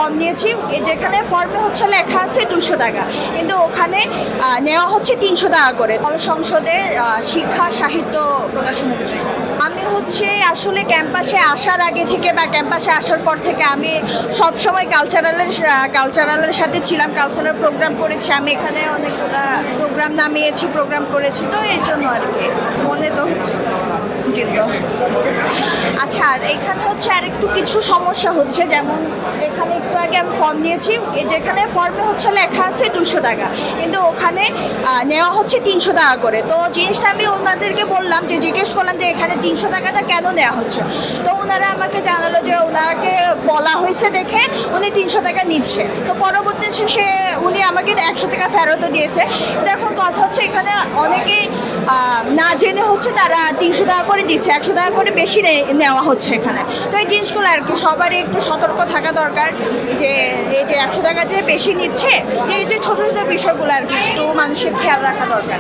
Form নিয়েছি, যেখানে ফর্মে হচ্ছে লেখা আছে 200 টাকা, কিন্তু ওখানে নেওয়া হচ্ছে 300 টাকা করে। সংসদে শিক্ষা সাহিত্য প্রকাশনা বিষয়। আমি হচ্ছে আসলে ক্যাম্পাসে আসার আগে থেকে বা ক্যাম্পাসে আসার পর থেকে আমি সবসময় কালচারালের সাথে ছিলাম, কালচারাল প্রোগ্রাম করেছি। আমি এখানে অনেকগুলো প্রোগ্রাম নামিয়েছি, প্রোগ্রাম করেছি, তো এর জন্য আর কি মনে তো হচ্ছে। আচ্ছা, আর এখানে হচ্ছে আর একটু কিছু সমস্যা হচ্ছে, যেমন এখানে একটু আগে আমি ফর্ম নিয়েছি, যেখানে ফর্মে হচ্ছে লেখা আছে 200 টাকা, কিন্তু ওখানে নেওয়া হচ্ছে 300 টাকা করে। তো জিনিসটা আমি ওনাদেরকে বললাম, যে জিজ্ঞেস করলাম যে এখানে 300 টাকাটা কেন নেওয়া হচ্ছে। তো ওনারা আমাকে জানালো যে ওনাকে বলা হয়েছে দেখে উনি 300 টাকা নিচ্ছে। তো পরবর্তী শেষে উনি আমাকে 100 টাকা ফেরতও দিয়েছে। তো এখন কথা হচ্ছে এখানে অনেকেই না জেনে হচ্ছে তারা 300 টাকা করে দিচ্ছে, 100 টাকা করে বেশি নেওয়া হচ্ছে এখানে। তো এই জিনিসগুলো আর কি সবারই একটু সতর্ক থাকা দরকার, যে এই যে 100 টাকা যে বেশি নিচ্ছে, যে এই যে ছোটো ছোটো বিষয়গুলো আর কি একটু মানুষের খেয়াল রাখা দরকার।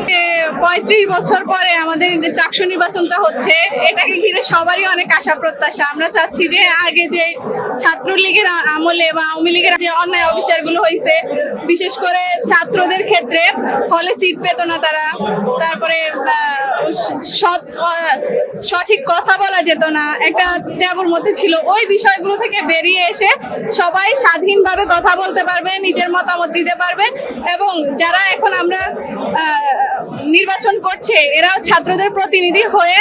35 বছর পরে আমাদের চাকসু নির্বাচনটা হচ্ছে, এটাকে ঘিরে সবারই অনেক আশা প্রত্যাশা। আমরা চাচ্ছি যে আগে যে ছাত্রলীগের আমলে বা আওয়ামী লীগের যে অন্যায় অবিচারগুলো হয়েছে, বিশেষ করে ছাত্রদের ক্ষেত্রে হলে সিট পেত না তারা, তারপরে সঠিক কথা বলা যেত না, একটা ট্যাবুর মধ্যে ছিল, ওই বিষয়গুলো থেকে বেরিয়ে এসে সবাই স্বাধীনভাবে কথা বলতে পারবে, নিজের মতামত দিতে পারবে। এবং যারা এখন আমরা নির্বাচন করছে, এরাও ছাত্রদের প্রতিনিধি হয়ে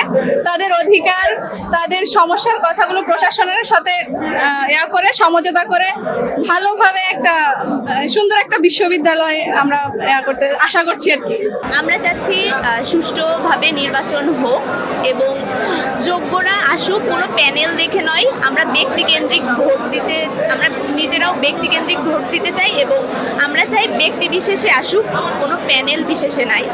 তাদের অধিকার, তাদের সমস্যার কথাগুলো প্রশাসনের সাথে করে সমঝোতা করে ভালোভাবে একটা সুন্দর একটা বিশ্ববিদ্যালয় আমরা করতে আশা করছি আর কি। আমরা চাচ্ছি সুষ্ঠুভাবে নির্বাচন হোক এবং যোগ্যরা আসুক, কোনো প্যানেল দেখে নয়। আমরা ব্যক্তিকেন্দ্রিক ভোট দিতে, আমরা নিজেরাও ব্যক্তিকেন্দ্রিক ভোট দিতে চাই এবং আমরা চাই ব্যক্তি বিশেষে আসুক, কোনো প্যানেল বিশেষে নাই।